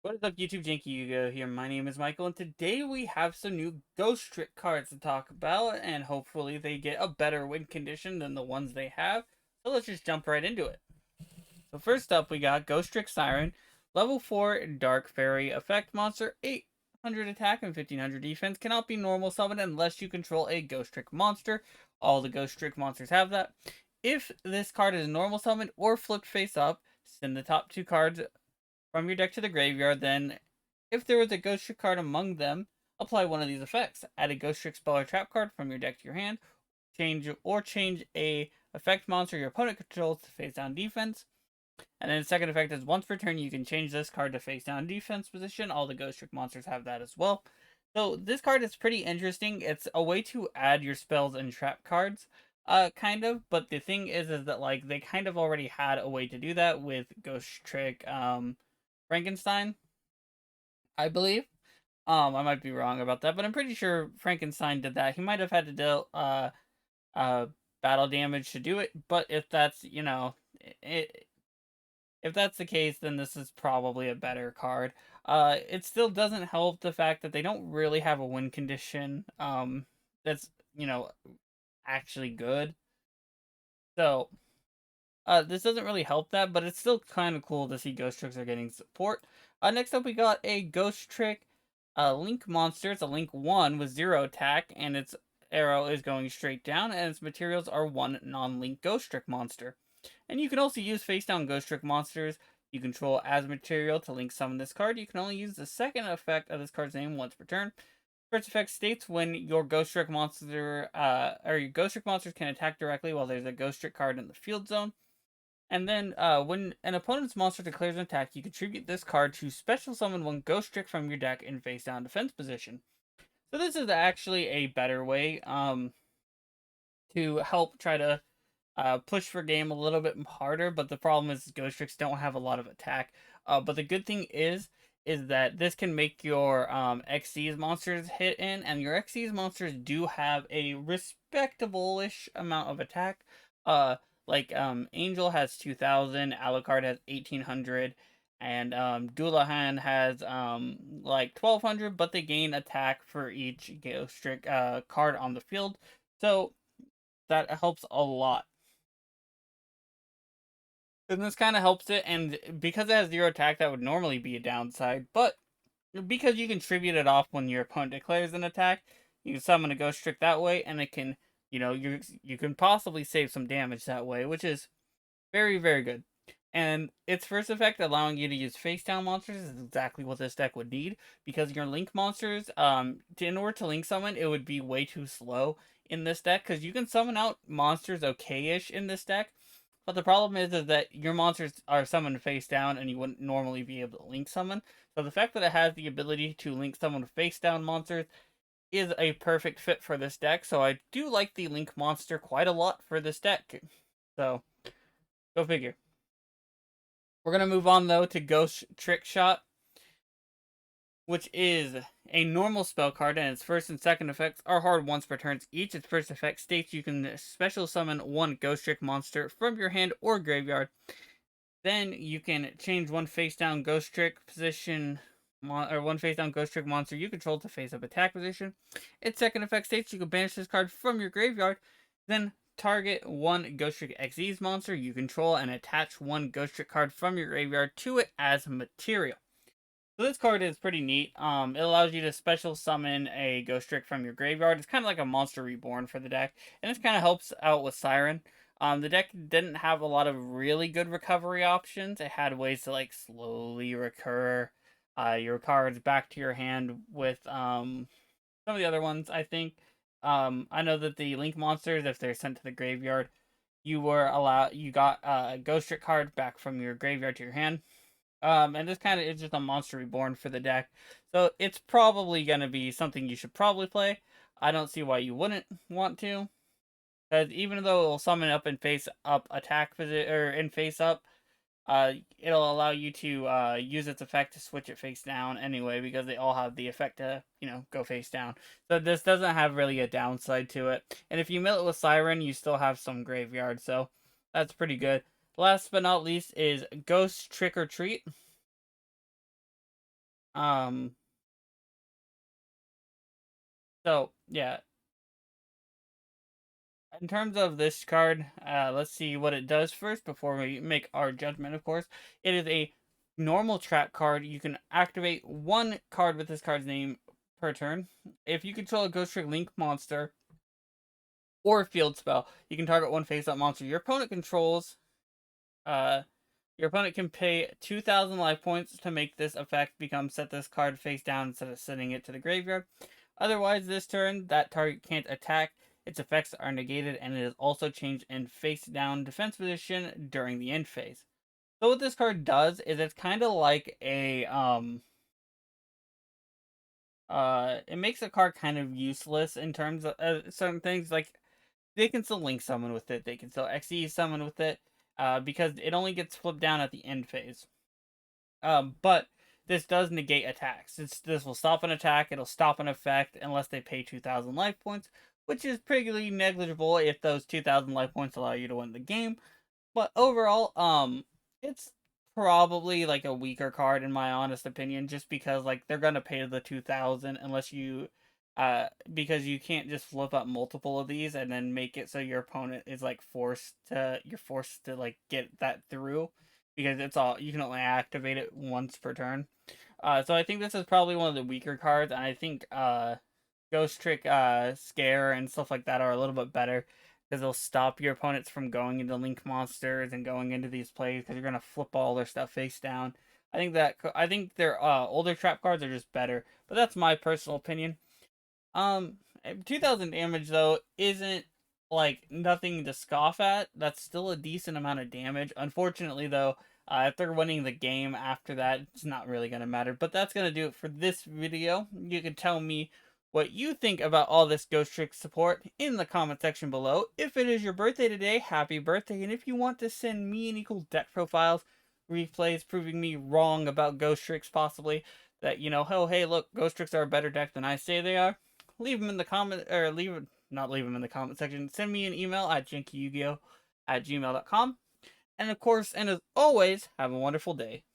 What is up, YouTube? JankyYGO here. My name is Michael, and today we have some new Ghostrick cards to talk about, and hopefully they get a better win condition than the ones they have. So let's just jump right into it. So first up, we got Ghostrick Siren, level 4 Dark Fairy effect monster, 800 attack and 1500 defense. Cannot be normal summoned unless you control a Ghostrick monster. All the Ghostrick monsters have that. If this card is normal summoned or flipped face up, send the top two cards from your deck to the graveyard. Then, if there was a Ghostrick card among them, apply one of these effects. Add a Ghostrick spell or trap card from your deck to your hand. Change a effect monster your opponent controls to face down defense. And then the second effect is once per turn you can change this card to face down defense position. All the Ghostrick monsters have that as well. So this card is pretty interesting. It's a way to add your spells and trap cards, kind of. But the thing is that like they kind of already had a way to do that with Ghostrick, Frankenstein, I believe. I might be wrong about that, but I'm pretty sure Frankenstein did that. He might have had to deal uh battle damage to do it, but if that's it, if that's the case, then this is probably a better card. It still doesn't help the fact that they don't really have a win condition. That's actually good. So this doesn't really help that, but it's still kind of cool to see Ghost Tricks are getting support. Next up, we got a Ghostrick Link monster. It's a Link 1 with 0 attack, and its arrow is going straight down, and its materials are 1 non-link Ghostrick monster. And you can also use face-down Ghostrick monsters you control as material to link summon this card. You can only use the second effect of this card's name once per turn. First effect states when your Ghostrick monster, or your Ghostrick monsters can attack directly while there's a Ghostrick card in the field zone. And then, when an opponent's monster declares an attack, you contribute this card to special summon one Ghostrick from your deck in face down defense position. So this is actually a better way to help try to push for game a little bit harder. But the problem is Ghostricks don't have a lot of attack. But the good thing is that this can make your Xyz monsters hit in, and your Xyz monsters do have a respectable-ish amount of attack. Like Angel has 2,000, Alucard has 1,800, and Doulahan has like 1,200, but they gain attack for each Ghostrick card on the field, so that helps a lot. And this kind of helps it, and because it has 0 attack, that would normally be a downside, but because you can tribute it off when your opponent declares an attack, you can summon a Ghostrick that way, and it can, you can possibly save some damage that way, which is very, very good. And its first effect, allowing you to use face down monsters, is exactly what this deck would need, because your link monsters, in order to link summon, it would be way too slow in this deck, because you can summon out monsters okay-ish in this deck, but the problem is that your monsters are summoned face down, and you wouldn't normally be able to link summon. So the fact that it has the ability to link summon face down monsters is a perfect fit for this deck. So I do like the link monster quite a lot for this deck. So go figure. We're gonna move on though to Ghostrick Shot, which is a normal spell card, and its first and second effects are hard once per turn each. Its first effect states you can special summon one Ghostrick monster from your hand or graveyard. Then you can change one face down Ghostrick position, or one face down Ghostrick monster you control to face up attack position. Its second effect states you can banish this card from your graveyard. Then target one Ghostrick Xyz monster you control and attach one Ghostrick card from your graveyard to it as material. So this card is pretty neat. It allows you to special summon a Ghostrick from your graveyard. It's kind of like a monster reborn for the deck, and this kind of helps out with Siren. The deck didn't have a lot of really good recovery options. It had ways to like slowly recur your cards back to your hand with some of the other ones. I think I know that the Link monsters, if they're sent to the graveyard, you got a Ghostrick card back from your graveyard to your hand. And this kind of is just a monster reborn for the deck. So it's probably going to be something you should probably play. I don't see why you wouldn't want to. Because even though it'll summon up and face up attack or in face up, it'll allow you to use its effect to switch it face down anyway, because they all have the effect to, go face down. So this doesn't have really a downside to it. And if you mill it with Siren, you still have some graveyard, so that's pretty good. Last but not least is Ghost Trick or Treat. Um, so yeah, in terms of this card, let's see what it does first before we make our judgment, of course. It is a normal trap card. You can activate one card with this card's name per turn. If you control a Ghostrick Link monster or field spell, you can target one face-up monster your opponent controls. Uh, your opponent can pay 2,000 life points to make this effect become set this card face down instead of sending it to the graveyard. Otherwise, this turn, that target can't attack. Its effects are negated, and it is also changed in face down defense position during the end phase. So what this card does is it's kind of like a it makes a card kind of useless in terms of certain things. Like they can still link summon with it, they can still XE summon with it, because it only gets flipped down at the end phase. But this does negate attacks. This will stop an attack, it'll stop an effect unless they pay 2,000 life points, which is pretty negligible if those 2,000 life points allow you to win the game. But overall, it's probably like a weaker card in my honest opinion, just because like they're gonna pay the 2,000 unless you, because you can't just flip up multiple of these and then make it so your opponent is like you're forced to like get that through, because it's all you can only activate it once per turn. So I think this is probably one of the weaker cards, and I think Ghostrick Scare and stuff like that are a little bit better because they'll stop your opponents from going into Link monsters and going into these plays because you're gonna flip all their stuff face down. I think their older trap cards are just better, but that's my personal opinion. Um, 2,000 damage though isn't like nothing to scoff at. That's still a decent amount of damage. Unfortunately though, if they're winning the game after that, it's not really gonna matter. But that's gonna do it for this video. You can tell me what you think about all this Ghostrick support in the comment section below. If it is your birthday today, happy birthday. And if you want to send me any cool deck profiles, replays proving me wrong about Ghostricks possibly, that, you know, oh, hey, look, Ghostricks are a better deck than I say they are, leave them in the comment, or not leave them in the comment section. Send me an email at JankyYGO@gmail.com. And of course, and as always, have a wonderful day.